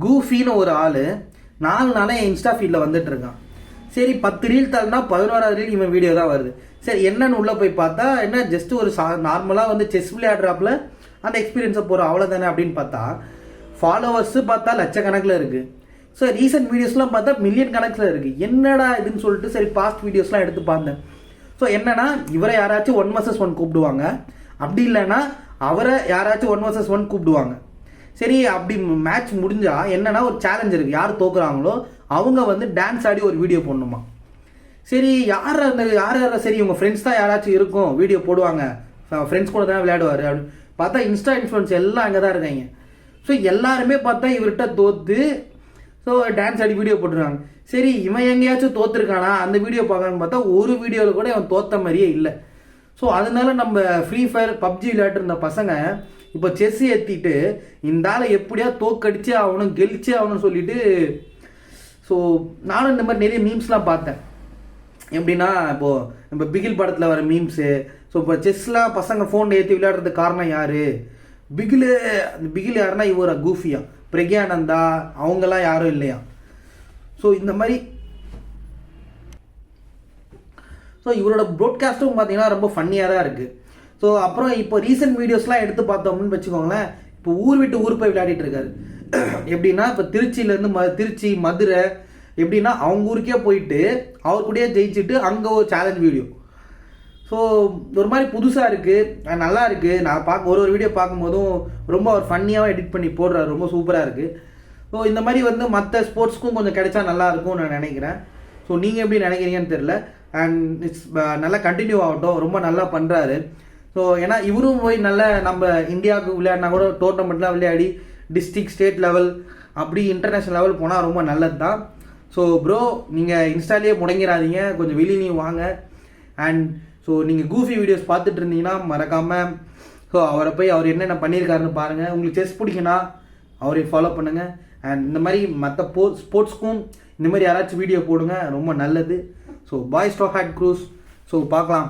கூஃபின்னு ஒரு ஆள் 4 நாளாக என் இன்ஸ்டா ஃபீல்டில் வந்துட்டு இருக்கான். சரி 10 ரீல் தரனா 11வது ரீல் இவன் வீடியோ தான் வருது. சரி என்னன்னு உள்ளே போய் பார்த்தா என்ன ஜஸ்ட் ஒரு நார்மலாக வந்து செஸ் விளையாடுறாப்புல அந்த எக்ஸ்பீரியன்ஸை போகிற அவ்வளோதானே அப்படின்னு பார்த்தா ஃபாலோவர்ஸு பார்த்தா லட்சக்கணக்கில் இருக்குது. ஸோ ரீசெண்ட் வீடியோஸ்லாம் பார்த்தா மில்லியன் கணக்கில் இருக்குது. என்னடா இதுன்னு சொல்லிட்டு சரி பாஸ்ட் வீடியோஸ்லாம் எடுத்து பார்த்தேன். ஸோ என்னன்னா இவரை யாராச்சும் 1 vs 1 கூப்பிடுவாங்க, அப்படி இல்லைன்னா அவரை யாராச்சும் 1 vs 1 கூப்பிடுவாங்க. சரி அப்படி மேட்ச் முடிஞ்சா என்னன்னா ஒரு சேலஞ்ச் இருக்குது, யார் தோக்குறாங்களோ அவங்க வந்து டான்ஸ் ஆடி ஒரு வீடியோ போடணுமா. சரி யார் சரி உங்கள் ஃப்ரெண்ட்ஸ் தான் யாராச்சும் இருக்கும் வீடியோ போடுவாங்க, ஃப்ரெண்ட்ஸ் கூட தான் விளையாடுவார் அப்படின்னு பார்த்தா இன்ஸ்டா இன்ஃப்ளூயன்ஸ் எல்லாம் அங்கே தான் இருக்காங்க. ஸோ எல்லாருமே பார்த்தா இவர்கிட்ட தோத்து ஸோ டான்ஸ் ஆடி வீடியோ போட்டுருக்காங்க. சரி இவன் எங்கேயாச்சும் தோத்துருக்கானா அந்த வீடியோ பார்க்கலான்னு பார்த்தா ஒரு வீடியோவில் கூட இவன் தோத்த மாதிரியே இல்லை. ஸோ அதனால நம்ம ஃப்ரீ ஃபயர் பப்ஜி விளையாட்டு இருந்த பசங்க இப்போ செஸ் ஏற்றிட்டு இந்த ஆளை எப்படியா தோக்கடிச்சே ஆகணும் கெலிச்சே ஆகணும்னு சொல்லிட்டு ஸோ நானும் இந்த மாதிரி நிறைய மீம்ஸ்லாம் பார்த்தேன். எப்படின்னா இப்போது நம்ம பிகில் படத்தில் வர மீம்ஸு. ஸோ இப்போ செஸ்லாம் பசங்க ஃபோன் ஏற்றி விளையாடுறதுக்கு காரணம் யார்? பிகில் யாருன்னா இவர கூஃபியா, பிரக்யானந்தா அவங்கெல்லாம் யாரும் இல்லையா. ஸோ இந்த மாதிரி ஸோ இவரோட ப்ராட்காஸ்ட்டும் பார்த்தீங்கன்னா ரொம்ப ஃபன்னியாக தான் இருக்குது. ஸோ அப்புறம் இப்போ ரீசெண்ட் வீடியோஸ்லாம் எடுத்து பார்த்தோம்னு வச்சுக்கோங்களேன், இப்போ ஊர் விட்டு ஊர் போய் விளையாடிட்டு இருக்காரு. எப்படின்னா இப்போ திருச்சியிலேருந்து திருச்சி மதுரை எப்படின்னா அவங்க ஊருக்கே போயிட்டு அவர் கூடயே ஜெயிச்சுட்டு அங்கே ஒரு சேலஞ்ச் வீடியோ. ஸோ ஒரு மாதிரி புதுசாக இருக்குது, நல்லா இருக்குது. நான் ஒரு வீடியோ பார்க்கும்போதும் ரொம்ப ஒரு ஃபன்னியாகவும் எடிட் பண்ணி போடுறாரு, ரொம்ப சூப்பராக இருக்குது. ஸோ இந்த மாதிரி வந்து மற்ற ஸ்போர்ட்ஸ்க்கும் கொஞ்சம் கிடைச்சா நல்லா இருக்கும்னு நான் நினைக்கிறேன். ஸோ நீங்கள் எப்படி நினைக்கிறீங்கன்னு தெரில. அண்ட் இட்ஸ் நல்லா கண்டினியூ ஆகட்டும், ரொம்ப நல்லா பண்ணுறாரு. ஸோ ஏன்னா இவரும் போய் நல்ல நம்ம இந்தியாவுக்கு விளையாடினா கூட டோர்னமெண்ட்லாம் விளையாடி டிஸ்ட்ரிக்ட் ஸ்டேட் லெவல் அப்படி இன்டர்நேஷ்னல் லெவல் போனால் ரொம்ப நல்லது தான். ஸோ ப்ரோ நீங்கள் இன்ஸ்டாலேயே முடங்கிறாதீங்க, கொஞ்சம் வெளியிலையும் வாங்க. அண்ட் ஸோ நீங்கள் கூஃபி வீடியோஸ் பார்த்துட்டு இருந்தீங்கன்னா மறக்காமல் ஸோ அவரை போய் அவர் என்னென்ன பண்ணியிருக்காருன்னு பாருங்கள். உங்களுக்கு செஸ் பிடிக்குன்னா அவரை ஃபாலோ பண்ணுங்கள். அண்ட் இந்த மாதிரி மற்ற ஸ்போர்ட்ஸ்க்கும் இந்த மாதிரி யாராச்சும் வீடியோ போடுங்க, ரொம்ப நல்லது. ஸோ பாய் ஸ்டாக் ஹேட் க்ரூஸ். ஸோ பார்க்கலாம்.